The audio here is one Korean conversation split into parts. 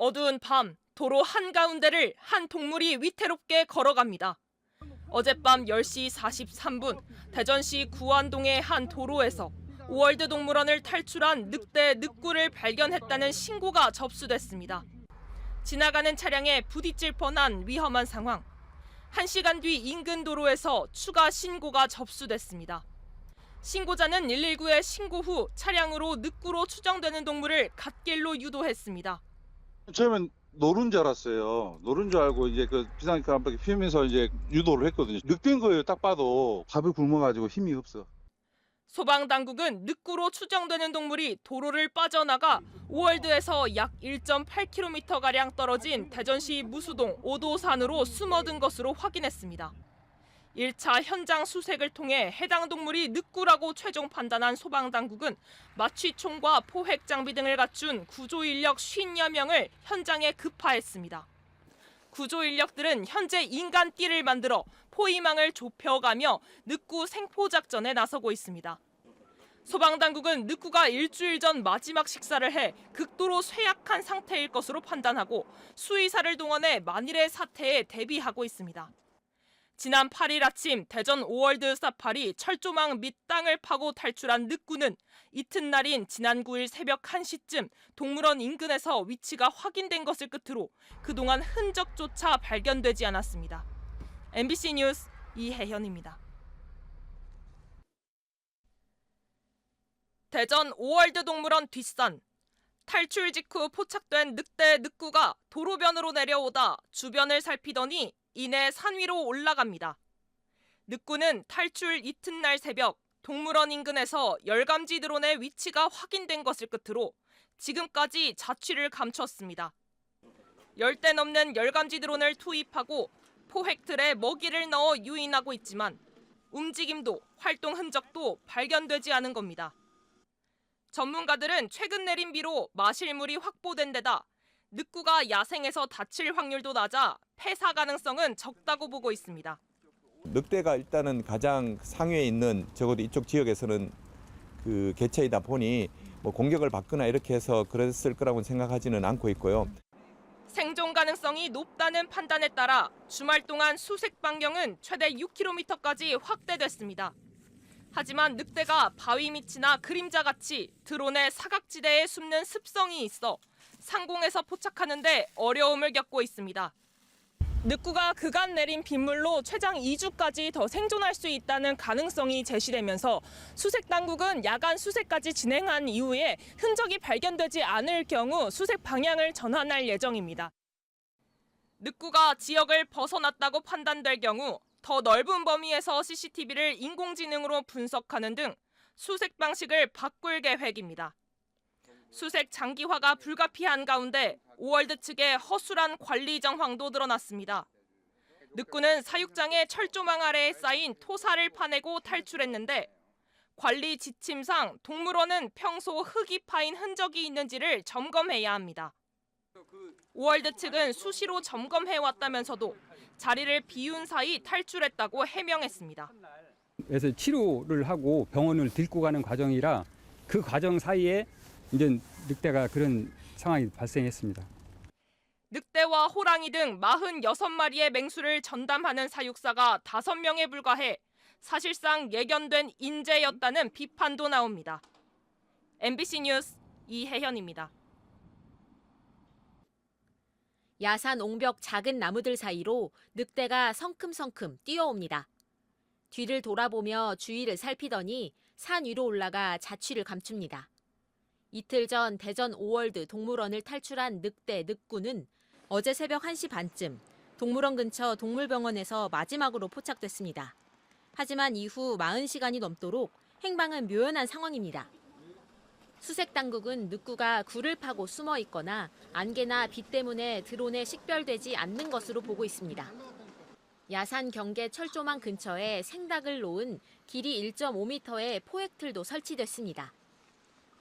어두운 밤, 도로 한가운데를 한 동물이 위태롭게 걸어갑니다. 어젯밤 10시 43분, 대전시 구안동의 한 도로에서 우월드 동물원을 탈출한 늑대 늑구를 발견했다는 신고가 접수됐습니다. 지나가는 차량에 부딪힐 뻔한 위험한 상황. 1시간 뒤 인근 도로에서 추가 신고가 접수됐습니다. 신고자는 119에 신고 후 차량으로 늑구로 추정되는 동물을 갓길로 유도했습니다. 처음엔 노른 줄 알았어요. 노른 줄 알고 이제 그 비상카 한 바퀴 피우면서 이제 유도를 했거든요. 늑대인 거예요. 딱 봐도 밥을 굶어가지고 힘이 없어. 소방당국은 늑구로 추정되는 동물이 도로를 빠져나가 우월드에서 약 1.8km가량 떨어진 대전시 무수동 오도산으로 숨어든 것으로 확인했습니다. 1차 현장 수색을 통해 해당 동물이 늑구라고 최종 판단한 소방당국은 마취총과 포획 장비 등을 갖춘 구조 인력 50여 명을 현장에 급파했습니다. 구조 인력들은 현재 인간띠를 만들어 포위망을 좁혀가며 늑구 생포 작전에 나서고 있습니다. 소방당국은 늑구가 일주일 전 마지막 식사를 해 극도로 쇠약한 상태일 것으로 판단하고 수의사를 동원해 만일의 사태에 대비하고 있습니다. 지난 8일 아침 대전 오월드 사파리 철조망 밑 땅을 파고 탈출한 늑구는 이튿날인 지난 9일 새벽 1시쯤 동물원 인근에서 위치가 확인된 것을 끝으로 그동안 흔적조차 발견되지 않았습니다. MBC 뉴스 이혜현입니다. 대전 오월드 동물원 뒷산. 탈출 직후 포착된 늑대 늑구가 도로변으로 내려오다 주변을 살피더니 이내 산 위로 올라갑니다. 늑구는 탈출 이튿날 새벽 동물원 인근에서 열감지 드론의 위치가 확인된 것을 끝으로 지금까지 자취를 감췄습니다. 10대 넘는 열감지 드론을 투입하고 포획틀에 먹이를 넣어 유인하고 있지만 움직임도 활동 흔적도 발견되지 않은 겁니다. 전문가들은 최근 내린 비로 마실물이 확보된 데다 늑구가 야생에서 다칠 확률도 낮아 폐사 가능성은 적다고 보고 있습니다. 늑대가 일단은 가장 상위에 있는 적어도 이쪽 지역에서는 그 개체이다 보니 뭐 공격을 받거나 이렇게 해서 그랬을 거라고 생각하지는 않고 있고요. 생존 가능성이 높다는 판단에 따라 주말 동안 수색 반경은 최대 6km까지 확대됐습니다. 하지만 늑대가 바위 밑이나 그림자같이 드론의 사각지대에 숨는 습성이 있어 상공에서 포착하는 데 어려움을 겪고 있습니다. 늑구가 그간 내린 빗물로 최장 2주까지 더 생존할 수 있다는 가능성이 제시되면서 수색 당국은 야간 수색까지 진행한 이후에 흔적이 발견되지 않을 경우 수색 방향을 전환할 예정입니다. 늑구가 지역을 벗어났다고 판단될 경우 더 넓은 범위에서 CCTV를 인공지능으로 분석하는 등 수색 방식을 바꿀 계획입니다. 수색 장기화가 불가피한 가운데 오월드 측의 허술한 관리 정황도 드러났습니다. 늑구는 사육장의 철조망 아래에 쌓인 토사를 파내고 탈출했는데 관리 지침상 동물원은 평소 흙이 파인 흔적이 있는지를 점검해야 합니다. 오월드 측은 수시로 점검해왔다면서도 자리를 비운 사이 탈출했다고 해명했습니다. 그래서 치료를 하고 병원을 데리고 가는 과정이라 그 과정 사이에 이제 늑대가 그런 상황이 발생했습니다. 늑대와 호랑이 등 46마리의 맹수를 전담하는 사육사가 5명에 불과해 사실상 예견된 인재였다는 비판도 나옵니다. MBC 뉴스 이혜현입니다. 야산 옹벽 작은 나무들 사이로 늑대가 성큼성큼 뛰어옵니다. 뒤를 돌아보며 주위를 살피더니 산 위로 올라가 자취를 감춥니다. 이틀 전 대전 오월드 동물원을 탈출한 늑대 늑구는 어제 새벽 1시 반쯤 동물원 근처 동물병원에서 마지막으로 포착됐습니다. 하지만 이후 40시간이 넘도록 행방은 묘연한 상황입니다. 수색 당국은 늑구가 굴을 파고 숨어 있거나 안개나 비 때문에 드론에 식별되지 않는 것으로 보고 있습니다. 야산 경계 철조망 근처에 생닭을 놓은 길이 1.5m의 포획틀도 설치됐습니다.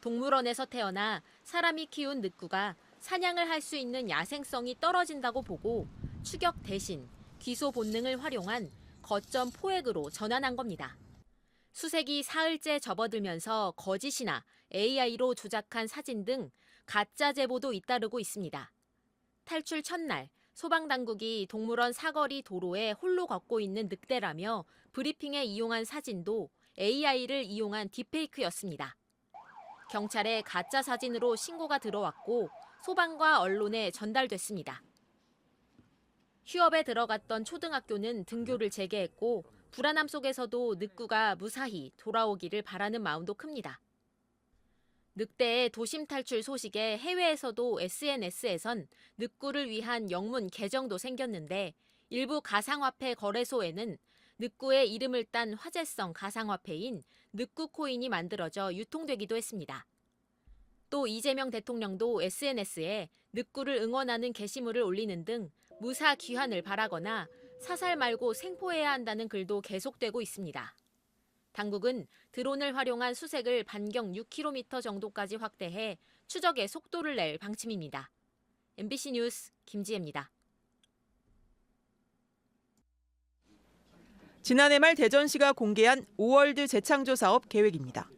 동물원에서 태어나 사람이 키운 늑구가 사냥을 할 수 있는 야생성이 떨어진다고 보고 추격 대신 귀소 본능을 활용한 거점 포획으로 전환한 겁니다. 수색이 사흘째 접어들면서 거짓이나 AI로 조작한 사진 등 가짜 제보도 잇따르고 있습니다. 탈출 첫날 소방당국이 동물원 사거리 도로에 홀로 걷고 있는 늑대라며 브리핑에 이용한 사진도 AI를 이용한 딥페이크였습니다. 경찰에 가짜 사진으로 신고가 들어왔고 소방과 언론에 전달됐습니다. 휴업에 들어갔던 초등학교는 등교를 재개했고 불안함 속에서도 늑구가 무사히 돌아오기를 바라는 마음도 큽니다. 늑대의 도심 탈출 소식에 해외에서도 SNS에선 늑구를 위한 영문 계정도 생겼는데 일부 가상화폐 거래소에는 늑구의 이름을 딴 화제성 가상화폐인 늑구 코인이 만들어져 유통되기도 했습니다. 또 이재명 대통령도 SNS에 늑구를 응원하는 게시물을 올리는 등 무사 귀환을 바라거나 사살 말고 생포해야 한다는 글도 계속되고 있습니다. 당국은 드론을 활용한 수색을 반경 6km 정도까지 확대해 추적에 속도를 낼 방침입니다. MBC 뉴스 김지혜입니다. 지난해 말 대전시가 공개한 5월드 재창조 사업 계획입니다.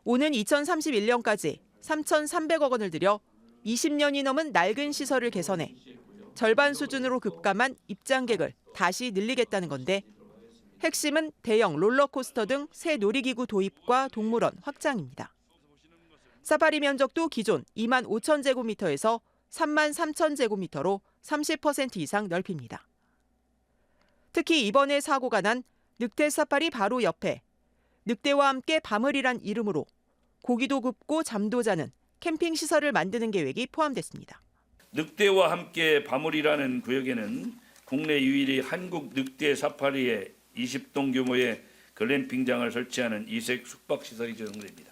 오는 2031년까지 3,300억 원을 들여 20년이 넘은 낡은 시설을 개선해 절반 수준으로 급감한 입장객을 다시 늘리겠다는 건데 핵심은 대형 롤러코스터 등 새 놀이기구 도입과 동물원 확장입니다. 사파리 면적도 기존 2만 5천 제곱미터에서 3만 3천 제곱미터로 30% 이상 넓힙니다. 특히 이번에 사고가 난 늑대 사파리 바로 옆에 늑대와 함께 밤을이란 이름으로 고기도 굽고 잠도 자는 캠핑 시설을 만드는 계획이 포함됐습니다. 늑대와 함께 밤을이라는 구역에는 국내 유일의 한국 늑대 사파리의 20동 규모의 글램핑장을 설치하는 이색 숙박시설이 조성됩니다.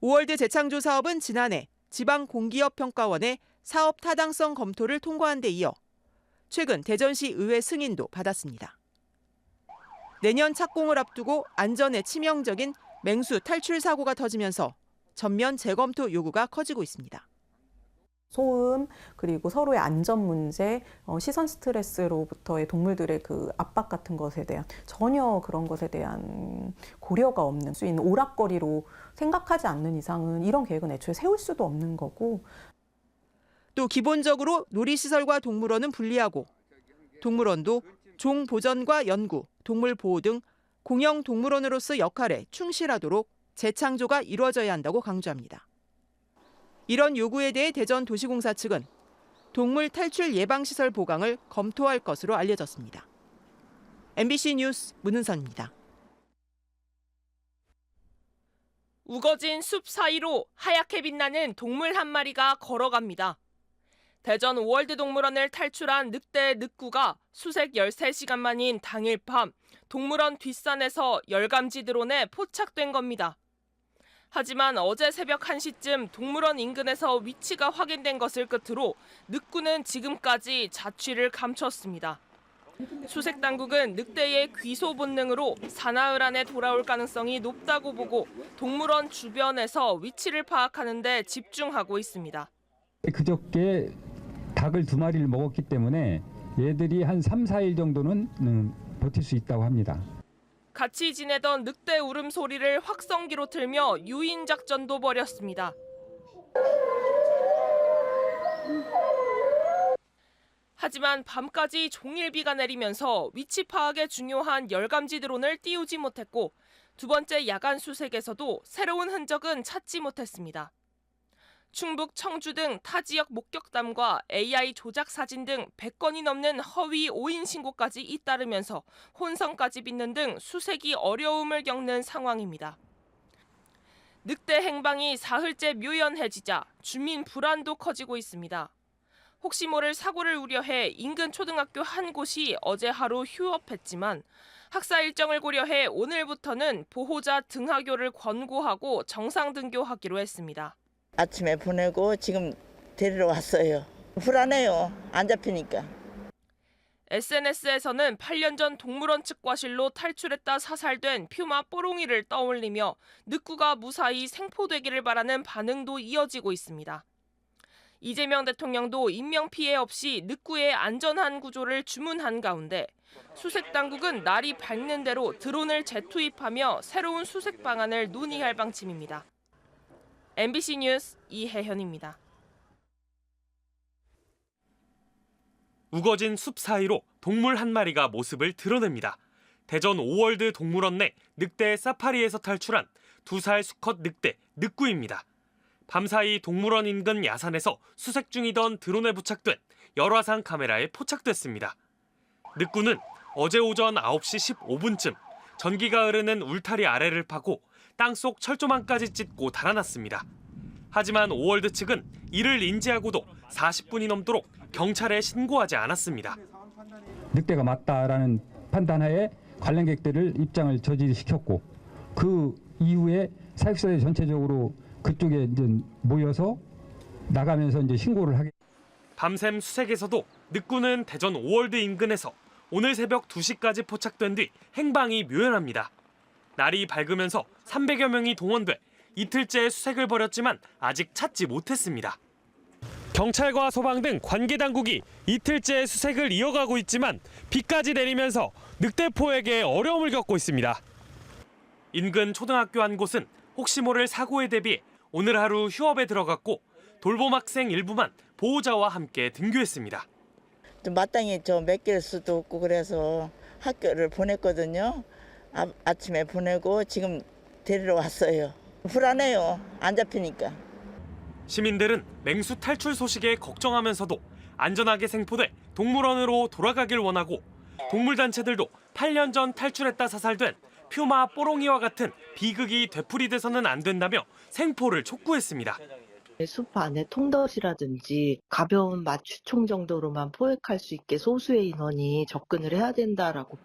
5월드 재창조 사업은 지난해 지방공기업평가원의 사업 타당성 검토를 통과한 데 이어 최근 대전시 의회 승인도 받았습니다. 내년 착공을 앞두고 안전에 치명적인 맹수 탈출 사고가 터지면서 전면 재검토 요구가 커지고 있습니다. 소음, 그리고 서로의 안전 문제, 시선 스트레스로부터의 동물들의 그 압박 같은 것에 대한 전혀 그런 것에 대한 고려가 없는 수 있는 오락거리로 생각하지 않는 이상은 이런 계획은 애초에 세울 수도 없는 거고. 또 기본적으로 놀이시설과 동물원은 분리하고 동물원도 종 보전과 연구, 동물 보호 등 공영 동물원으로서 역할에 충실하도록 재창조가 이루어져야 한다고 강조합니다. 이런 요구에 대해 대전도시공사 측은 동물 탈출 예방시설 보강을 검토할 것으로 알려졌습니다. MBC 뉴스 문은선입니다. 우거진 숲 사이로 하얗게 빛나는 동물 한 마리가 걸어갑니다. 대전 월드 동물원을 탈출한 늑대 늑구가 수색 13시간 만인 당일 밤 동물원 뒷산에서 열감지 드론에 포착된 겁니다. 하지만 어제 새벽 1시쯤 동물원 인근에서 위치가 확인된 것을 끝으로 늑구는 지금까지 자취를 감췄습니다. 수색 당국은 늑대의 귀소 본능으로 사나흘 안에 돌아올 가능성이 높다고 보고 동물원 주변에서 위치를 파악하는 데 집중하고 있습니다. 그저께 닭을 2마리를 먹었기 때문에 얘들이 한 3, 4일 정도는 버틸 수 있다고 합니다. 같이 지내던 늑대 울음소리를 확성기로 틀며 유인 작전도 벌였습니다. 하지만 밤까지 종일비가 내리면서 위치 파악에 중요한 열감지 드론을 띄우지 못했고 두 번째 야간 수색에서도 새로운 흔적은 찾지 못했습니다. 충북 청주 등 타 지역 목격담과 AI 조작 사진 등 100건이 넘는 허위 오인 신고까지 잇따르면서 혼선까지 빚는 등 수색이 어려움을 겪는 상황입니다. 늑대 행방이 사흘째 묘연해지자 주민 불안도 커지고 있습니다. 혹시 모를 사고를 우려해 인근 초등학교 한 곳이 어제 하루 휴업했지만 학사 일정을 고려해 오늘부터는 보호자 등하교를 권고하고 정상 등교하기로 했습니다. 아침에 보내고 지금 데리러 왔어요. 불안해요. 안 잡히니까. SNS에서는 8년 전 동물원 측과실로 탈출했다 사살된 퓨마 뽀롱이를 떠올리며 늑구가 무사히 생포되기를 바라는 반응도 이어지고 있습니다. 이재명 대통령도 인명피해 없이 늑구의 안전한 구조를 주문한 가운데 수색 당국은 날이 밝는 대로 드론을 재투입하며 새로운 수색 방안을 논의할 방침입니다. MBC 뉴스 이혜현입니다. 우거진 숲 사이로 동물 한 마리가 모습을 드러냅니다. 대전 오월드 동물원 내 늑대 사파리에서 탈출한 2살 수컷 늑대 늑구입니다. 밤사이 동물원 인근 야산에서 수색 중이던 드론에 부착된 열화상 카메라에 포착됐습니다. 늑구는 어제 오전 9시 15분쯤 전기가 흐르는 울타리 아래를 파고 땅속 철조망까지 찢고 달아났습니다. 하지만 오월드 측은 이를 인지하고도 40분이 넘도록 경찰에 신고하지 않았습니다. 늑대가 맞다라는 판단하에 관람객들을 입장을 저지시켰고 그 이후에 사육사들 전체적으로 그쪽에 이제 모여서 나가면서 이제 신고를 하게. 밤샘 수색에서도 늑구는 대전 오월드 인근에서 오늘 새벽 2시까지 포착된 뒤 행방이 묘연합니다. 날이 밝으면서 300여 명이 동원돼 이틀째 수색을 벌였지만 아직 찾지 못했습니다. 경찰과 소방 등 관계 당국이 이틀째 수색을 이어가고 있지만 비까지 내리면서 늑대 포획에 어려움을 겪고 있습니다. 인근 초등학교 한 곳은 혹시 모를 사고에 대비해 오늘 하루 휴업에 들어갔고 돌봄 학생 일부만 보호자와 함께 등교했습니다. 좀 마땅히 좀 맡길 수도 없고 그래서 학교를 보냈거든요. 아침에 보내고 지금 데리러 왔어요. 불안해요. 안 잡히니까. 시민들은 맹수 탈출 소식에 걱정하면서도 안전하게 생포돼 동물원으로 돌아가길 원하고 동물단체들도 8년 전 탈출했다 사살된 퓨마 뽀롱이와 같은 비극이 되풀이돼서는 안 된다며 생포를 촉구했습니다. 숲 안에 통덫이라든지 가벼운 마취총 정도로만 포획할 수 있게 소수의 인원이 접근을 해야 된다라고.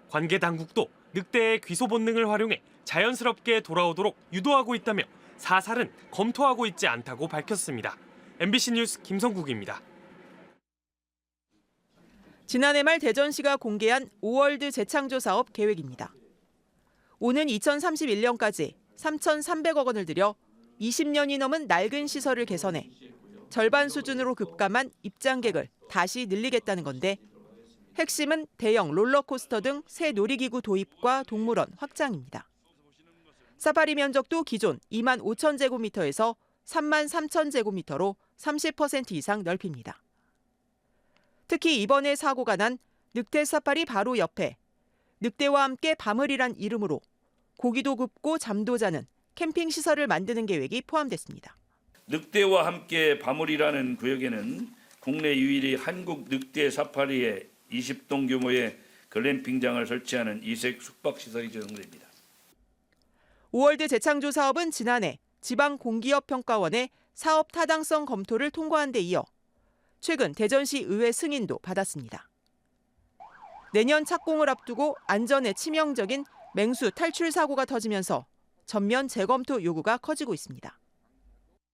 관계 당국도 늑대의 귀소 본능을 활용해 자연스럽게 돌아오도록 유도하고 있다며 사살은 검토하고 있지 않다고 밝혔습니다. MBC 뉴스 김성국입니다. 지난해 말 대전시가 공개한 오월드 재창조 사업 계획입니다. 오는 2031년까지 3,300억 원을 들여 20년이 넘은 낡은 시설을 개선해 절반 수준으로 급감한 입장객을 다시 늘리겠다는 건데 핵심은 대형 롤러코스터 등 새 놀이기구 도입과 동물원 확장입니다. 사파리 면적도 기존 2만 5천 제곱미터에서 3만 3천 제곱미터로 30% 이상 넓힙니다. 특히 이번에 사고가 난 늑대 사파리 바로 옆에 늑대와 함께 밤을이란 이름으로 고기도 굽고 잠도 자는 캠핑 시설을 만드는 계획이 포함됐습니다. 늑대와 함께 밤을이라는 구역에는 국내 유일의 한국 늑대 사파리에 20동 규모의 글램핑장을 설치하는 이색 숙박시설이 조성됩니다. 오월드 재창조 사업은 지난해 지방공기업평가원의 사업 타당성 검토를 통과한 데 이어 최근 대전시 의회 승인도 받았습니다. 내년 착공을 앞두고 안전에 치명적인 맹수 탈출 사고가 터지면서 전면 재검토 요구가 커지고 있습니다.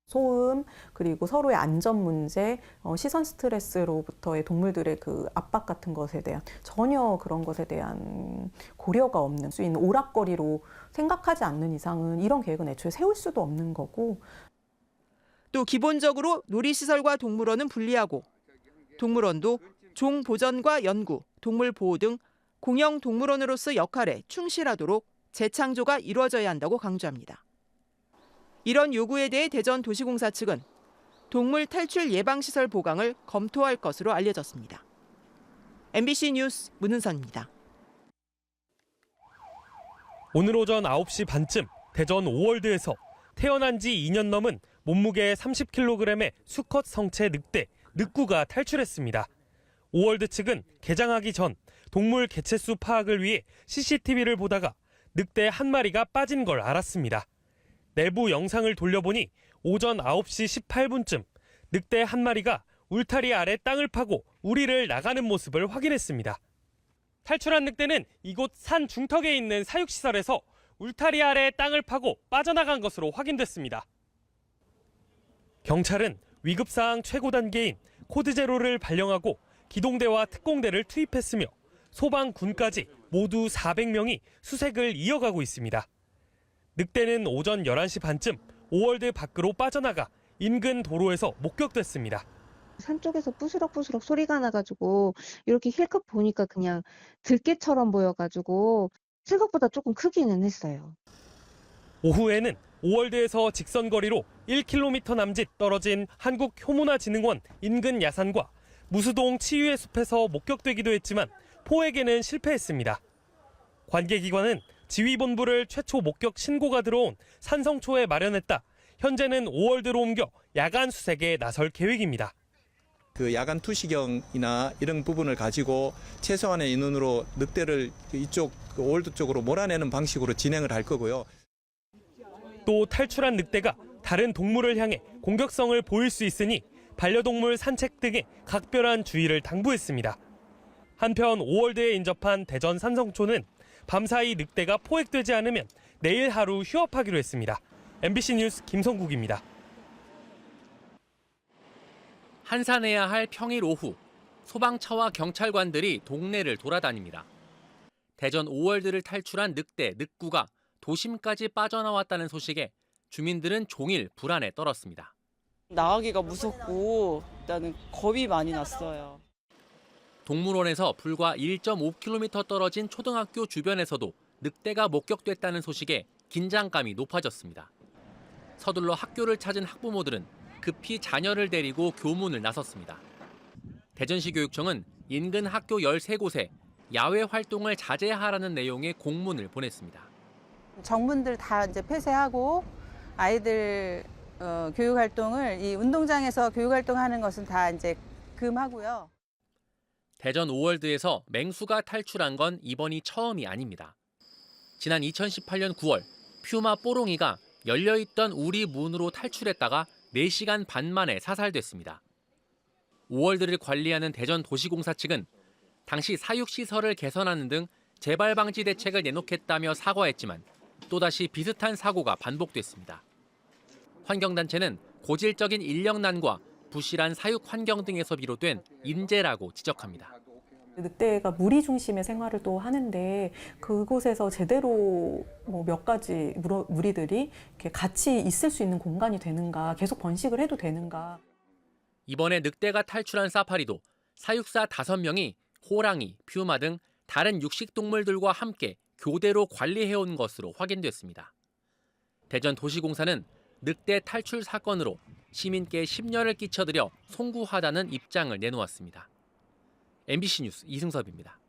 소음, 그리고 서로의 안전 문제, 시선 스트레스로부터의 동물들의 그 압박 같은 것에 대한 전혀 그런 것에 대한 고려가 없는 수 있는 오락거리로 생각하지 않는 이상은 이런 계획은 애초에 세울 수도 없는 거고. 또 기본적으로 놀이시설과 동물원은 분리하고 동물원도 종 보전과 연구, 동물 보호 등 공영 동물원으로서 역할에 충실하도록 재창조가 이루어져야 한다고 강조합니다. 이런 요구에 대해 대전도시공사 측은 동물 탈출 예방시설 보강을 검토할 것으로 알려졌습니다. MBC 뉴스 문은선입니다. 오늘 오전 9시 반쯤 대전 오월드에서 태어난 지 2년 넘은 몸무게 30kg의 수컷 성체 늑대 늑구가 탈출했습니다. 오월드 측은 개장하기 전 동물 개체수 파악을 위해 CCTV를 보다가 늑대 한 마리가 빠진 걸 알았습니다. 내부 영상을 돌려보니 오전 9시 18분쯤 늑대 한 마리가 울타리 아래 땅을 파고 우리를 나가는 모습을 확인했습니다. 탈출한 늑대는 이곳 산 중턱에 있는 사육시설에서 울타리 아래 땅을 파고 빠져나간 것으로 확인됐습니다. 경찰은 위급사항 최고 단계인 코드0를 발령하고 기동대와 특공대를 투입했으며 소방군까지 모두 400명이 수색을 이어가고 있습니다. 늑대는 오전 11시 반쯤 오월드 밖으로 빠져나가 인근 도로에서 목격됐습니다. 산 쪽에서 부스럭부스럭 소리가 나가지고 이렇게 힐끗 보니까 그냥 들개처럼 보여가지고 생각보다 조금 크기는 했어요. 오후에는 오월드에서 직선거리로 1km 남짓 떨어진 한국효문화진흥원 인근 야산과 무수동 치유의 숲에서 목격되기도 했지만 포획에는 실패했습니다. 관계기관은 지휘본부를 최초 목격 신고가 들어온 산성초에 마련했다. 현재는 5월드로 옮겨 야간 수색에 나설 계획입니다. 그 야간 투시경이나 이런 부분을 가지고 최소한의 인원으로 늑대를 이쪽 오월드 쪽으로 몰아내는 방식으로 진행을 할 거고요. 또 탈출한 늑대가 다른 동물을 향해 공격성을 보일 수 있으니 반려동물 산책 등에 각별한 주의를 당부했습니다. 한편 5월드에 인접한 대전 산성초는 밤사이 늑대가 포획되지 않으면 내일 하루 휴업하기로 했습니다. MBC 뉴스 김성국입니다. 한산해야 할 평일 오후, 소방차와 경찰관들이 동네를 돌아다닙니다. 대전 5월드를 탈출한 늑대, 늑구가 도심까지 빠져나왔다는 소식에 주민들은 종일 불안에 떨었습니다. 나가기가 무섭고 일단은 겁이 많이 났어요. 동물원에서 불과 1.5km 떨어진 초등학교 주변에서도 늑대가 목격됐다는 소식에 긴장감이 높아졌습니다. 서둘러 학교를 찾은 학부모들은 급히 자녀를 데리고 교문을 나섰습니다. 대전시 교육청은 인근 학교 13곳에 야외 활동을 자제하라는 내용의 공문을 보냈습니다. 정문들 다 이제 폐쇄하고 아이들 교육 활동을 이 운동장에서 교육 활동하는 것은 다 이제 금하고요. 대전 5월드에서 맹수가 탈출한 건 이번이 처음이 아닙니다. 지난 2018년 9월 퓨마 뽀롱이가 열려있던 우리 문으로 탈출했다가 4시간 반 만에 사살됐습니다. 5월드를 관리하는 대전도시공사 측은 당시 사육시설을 개선하는 등 재발 방지 대책을 내놓겠다며 사과했지만 또다시 비슷한 사고가 반복됐습니다. 환경단체는 고질적인 인력난과 부실한 사육 환경 등에서 비롯된 인재라고 지적합니다. 늑대가 무리 중심의 생활을 또 하는데 그곳에서 제대로 몇 가지 무리들이 이렇게 같이 있을 수 있는 공간이 되는가, 계속 번식을 해도 되는가. 이번에 늑대가 탈출한 사파리도 사육사 5명이 호랑이, 퓨마 등 다른 육식동물들과 함께 교대로 관리해온 것으로 확인됐습니다. 대전도시공사는 늑대 탈출 사건으로 시민께 심려를 끼쳐드려 송구하다는 입장을 내놓았습니다. MBC 뉴스 이승섭입니다.